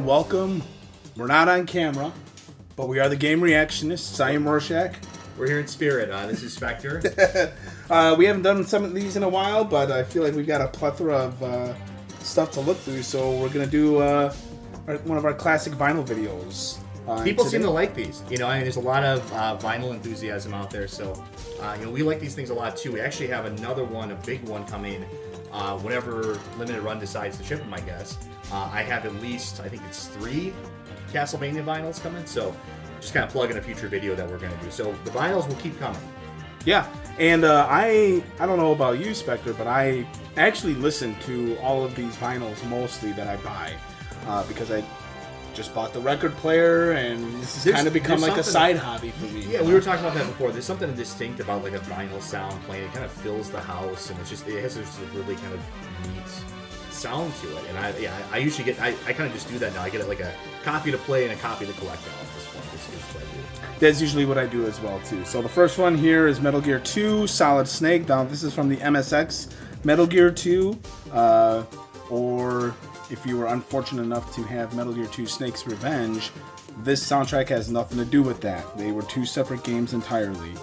welcome. We're not on camera, but we are the Game Reactionists. I am Rorschach. We're here in spirit. This is Spectre. We haven't done some of these in a while, but I feel like we've got a plethora of stuff to look through, so we're going to do one of our classic vinyl videos. People seem to like these. You know, I mean, there's a lot of vinyl enthusiasm out there, so we like these things a lot too. We actually have another one, a big one coming whenever Limited Run decides to ship them, I guess. I have at least, I think it's 3 Castlevania vinyls coming, so just kind of plug in a future video that we're going to do. So the vinyls will keep coming. Yeah, and I don't know about you, Spectre, but I actually listen to all of these vinyls mostly that I buy because I just bought the record player, and this has kind of become like a side hobby for me. Yeah, we were talking about that before. There's something distinct about like a vinyl sound playing. It kind of fills the house, and it has this really kind of neat sound to it. And I usually get I kind of just do that now. I get like a copy to play and a copy to collect now at this point. This is what I do. That's usually what I do as well too. So the first one here is Metal Gear 2 Solid Snake. Now this is from the MSX Metal Gear 2, or if you were unfortunate enough to have Metal Gear 2 Snake's Revenge, this soundtrack has nothing to do with that. They were 2 separate games entirely.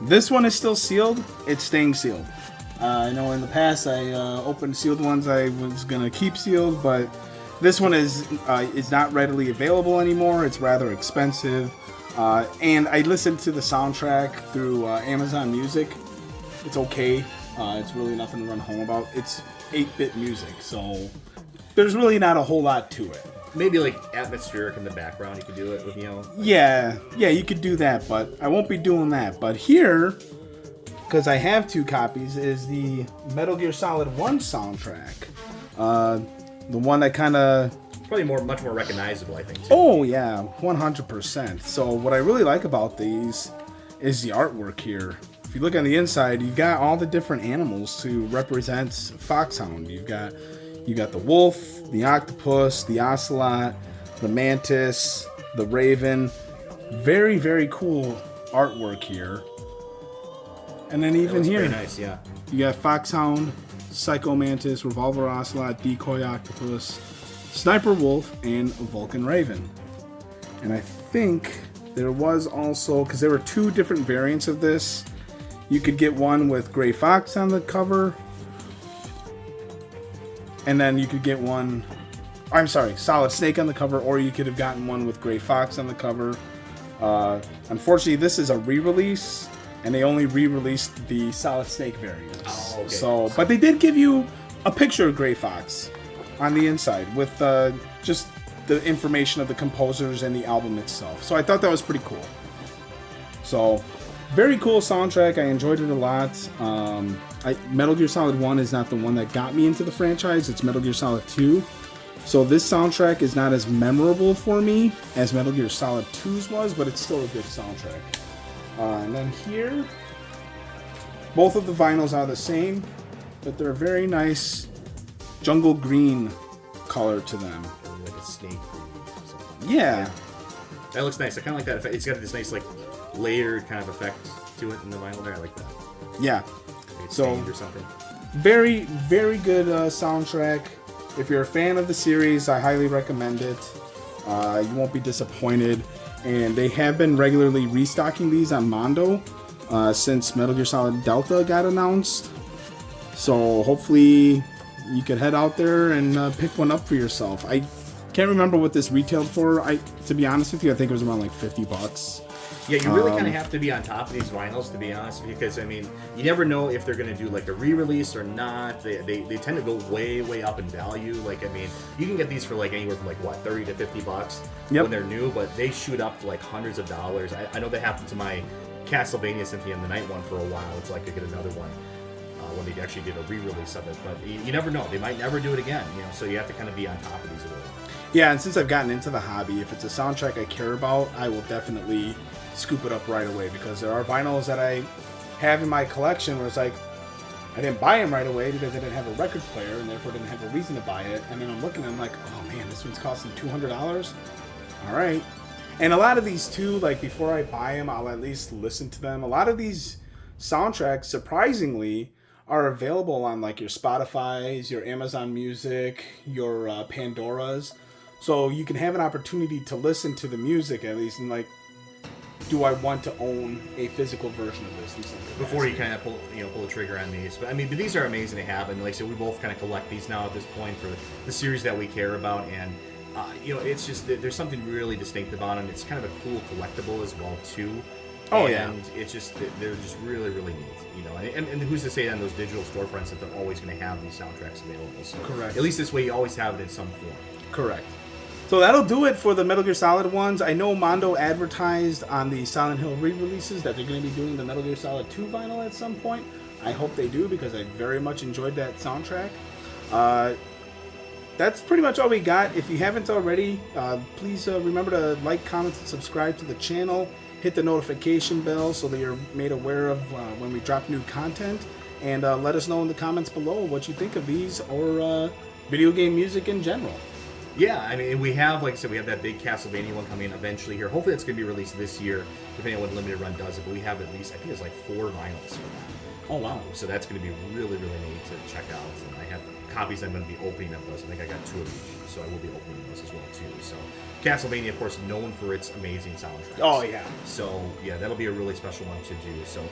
This one is still sealed. It's staying sealed. I know in the past I opened sealed ones I was going to keep sealed, but this one is not readily available anymore. It's rather expensive. And I listened to the soundtrack through Amazon Music. It's okay. It's really nothing to run home about. It's 8-bit music, so there's really not a whole lot to it. Maybe like atmospheric in the background, you could do it with, Yeah, you could do that, but I won't be doing that. But here, because I have 2 copies, is the Metal Gear Solid 1 soundtrack. The one that kind of... Probably much more recognizable, I think, too. Oh, yeah, 100%. So what I really like about these is the artwork here. If you look on the inside, you've got all the different animals to represent Foxhound. You've got the wolf, the octopus, the ocelot, the mantis, the raven. Very, very cool artwork here. And then even here, pretty nice, yeah. You got Foxhound, Psycho Mantis, Revolver Ocelot, Decoy Octopus, Sniper Wolf, and Vulcan Raven. And I think there was also, because there were 2 different variants of this. You could get one with Gray Fox on the cover, and then you could get one, Solid Snake on the cover, or you could have gotten one with Gray Fox on the cover. Unfortunately, this is a re-release, and they only re-released the Solid Snake variants. Oh, okay. So, but they did give you a picture of Gray Fox on the inside with just the information of the composers and the album itself. So I thought that was pretty cool. So, very cool soundtrack. I enjoyed it a lot. Metal Gear Solid 1 is not the one that got me into the franchise. It's Metal Gear Solid 2. So this soundtrack is not as memorable for me as Metal Gear Solid 2's was, but it's still a good soundtrack. And then here, both of the vinyls are the same, but they're a very nice jungle green color to them. Like a snake green or something. Yeah. That looks nice. I kind of like that effect. It's got this nice, like, layered kind of effect to it in the vinyl there. I like that. Yeah. Like So, or something. very, very good soundtrack. If you're a fan of the series, I highly recommend it. You won't be disappointed. And they have been regularly restocking these on Mondo since Metal Gear Solid Delta got announced. So hopefully you could head out there and pick one up for yourself. I can't remember what this retailed for. To be honest with you, I think it was around like $50. Yeah, you really kind of have to be on top of these vinyls, to be honest, because, I mean, you never know if they're going to do, like, a re-release or not. They tend to go way, way up in value. Like, I mean, you can get these for, like, anywhere from, like, what, $30 to $50 when they're new, but they shoot up to, like, hundreds of dollars. I know that happened to my Castlevania Symphony of the Night one for a while. It's like I get another one when they actually did a re-release of it. But you never know. They might never do it again, so you have to kind of be on top of these a little. Yeah, and since I've gotten into the hobby, if it's a soundtrack I care about, I will definitely scoop it up right away, because there are vinyls that I have in my collection where it's like, I didn't buy them right away because I didn't have a record player and therefore didn't have a reason to buy it. And then I'm looking at them like, oh man, this one's costing $200? All right. And a lot of these too, like before I buy them, I'll at least listen to them. A lot of these soundtracks, surprisingly, are available on like your Spotify's, your Amazon Music, your Pandora's. So you can have an opportunity to listen to the music at least, and like, do I want to own a physical version of this? Before you kind of pull the trigger on these. But I mean, but these are amazing to have, and like I said, we both kind of collect these now at this point for the series that we care about, and it's just there's something really distinct about them. It's kind of a cool collectible as well too. Oh, and it's just they're just really really neat, and who's to say on those digital storefronts that they're always going to have these soundtracks available? So correct. At least this way you always have it in some form. Correct. So that'll do it for the Metal Gear Solid ones. I know Mondo advertised on the Silent Hill re-releases that they're going to be doing the Metal Gear Solid 2 vinyl at some point. I hope they do because I very much enjoyed that soundtrack. That's pretty much all we got. If you haven't already, please remember to like, comment, and subscribe to the channel. Hit the notification bell so that you're made aware of when we drop new content. And let us know in the comments below what you think of these or video game music in general. Yeah, I mean, we have, like I said, we have that big Castlevania one coming eventually here. Hopefully it's going to be released this year, depending on what Limited Run does it. But we have at least, I think it's like 4 vinyls for that. Oh, wow. So that's going to be really, really neat to check out. And I have copies I'm going to be opening of those. I think I got 2 of each, so I will be opening those as well, too. So Castlevania, of course, known for its amazing soundtracks. Oh, yeah. So, yeah, that'll be a really special one to do. So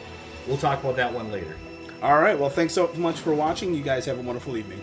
we'll talk about that one later. All right. Well, thanks so much for watching. You guys have a wonderful evening.